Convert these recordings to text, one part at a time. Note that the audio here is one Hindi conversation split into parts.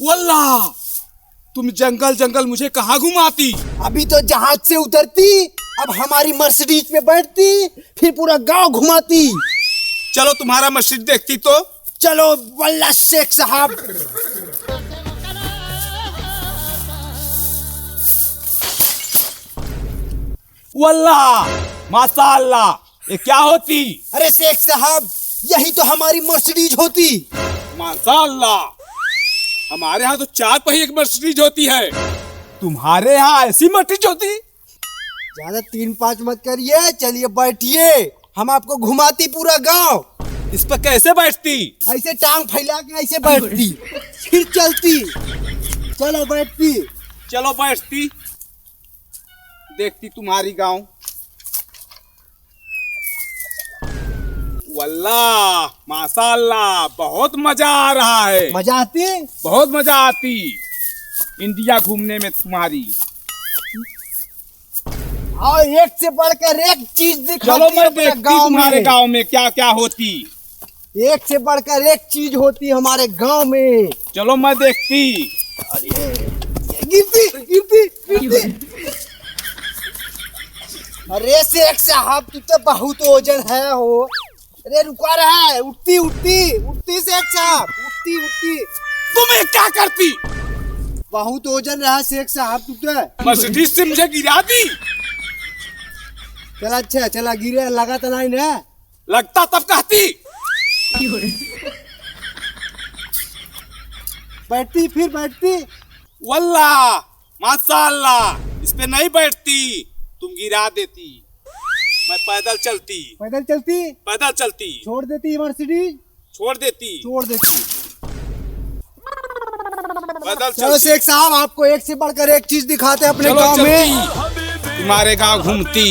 वल्लाह तुम जंगल जंगल मुझे कहाँ घुमाती? अभी तो जहाज से उतरती, अब हमारी मर्सिडीज पे बैठती, फिर पूरा गांव घुमाती। चलो तुम्हारा मस्जिद देखती तो। चलो वल्लाह शेख साहब। वल्लाह माशाअल्लाह, ये क्या होती? अरे शेख साहब, यही तो हमारी मर्सिडीज होती। माशाअल्लाह, हमारे यहाँ तो 4 पहिए की मर्सिडीज होती है, तुम्हारे यहाँ ऐसी मर्सिडीज होती? ज्यादा 3-5 मत करिए, चलिए बैठिए, हम आपको घुमाती पूरा गांव। इस पर कैसे बैठती? ऐसे टांग फैला के ऐसे बैठती, फिर चलती। चलो बैठती। चलो बैठती, देखती तुम्हारी गांव। वल्लाह माशाअल्लाह, बहुत मजा आ रहा है। मजा आती? बहुत मजा आती इंडिया घूमने में तुम्हारी। और एक से बढ़कर एक चीज दिखाती चलो मैं अपने देखती तुम्हारे गांव में क्या क्या होती। एक से बढ़कर एक चीज होती हमारे गांव में। चलो मैं देखती। गिरती गिरती गिरती। अरे शेख साहब, तू तो बहुत ओजन है हो। अरे रुका रहा है, उठती उठती उठती शेख साहब, उठती उठती। तुम्हें क्या करती? बहुत ओजन रहा शेख साहब, तू तो। मर्सिडीज से मुझे गिरा दी। चला अच्छा, चला गिरे लगा तो नहीं ना? लगता तब कहती। बैठती फिर बैठती। वल्लाह माशाअल्लाह, इस पे नहीं बैठती, तुम गिरा देती। मैं पैदल चलती। पैदल चलती? पैदल चलती। छोड़ देती मर्सिडीज? छोड़ देती। छोड़ देती। पैदल चलो चलती। शेख साहब, आपको एक से बढ़कर एक चीज दिखाते हैं अपने चलो गांव में। चलती, तुम्हारे गांव घूमती।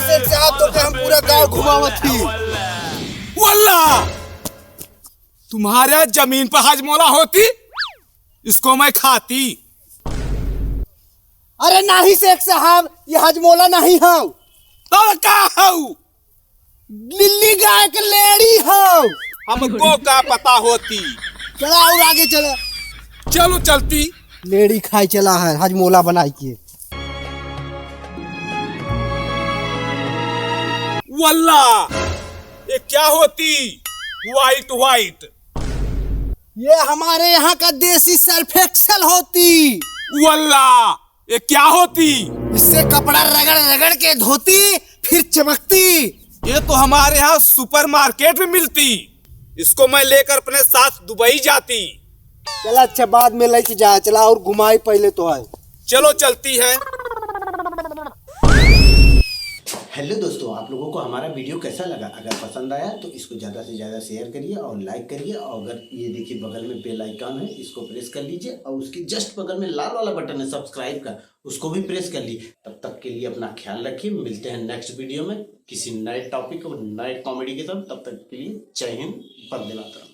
शेख साहब तो हम पूरा गांव घुमावत थी। वल्लाह तुम्हारे जमीन पर हजमोला होती, इसको मैं खाती। अरे नहीं शेख साहब, ये हजमोला नहीं है, तो क्या हूँ? लिल्ली गाय के लेड़ी है। हमको क्या पता होती। चला और आगे चला। चलो चलती। लेडी खाई चला है हजमोला बनाई के। वल्लाह ये क्या होती? White white. ये हमारे यहाँ का देसी सर्फ एक्सेल होती। वल्लाह ये क्या होती? इससे कपड़ा रगड़ रगड़ के धोती, फिर चमकती। ये तो हमारे यहाँ सुपरमार्केट में मिलती, इसको मैं लेकर अपने साथ दुबई जाती। चला अच्छा, बाद में लेके जा। चला और घुमाई पहले तो है। चलो चलती है। हेलो दोस्तों, आप लोगों को हमारा वीडियो कैसा लगा? अगर पसंद आया तो इसको ज़्यादा से ज़्यादा शेयर करिए और लाइक करिए। और अगर ये देखिए बगल में बेल आइकन है, इसको प्रेस कर लीजिए और उसके जस्ट बगल में लाल वाला बटन है सब्सक्राइब का, उसको भी प्रेस कर लीजिए। तब तक के लिए अपना ख्याल रखिए, मिलते हैं नेक्स्ट वीडियो में किसी नए टॉपिक और नए कॉमेडी के साथ। तब तक के लिए जय हिंद, वंदे मातरम।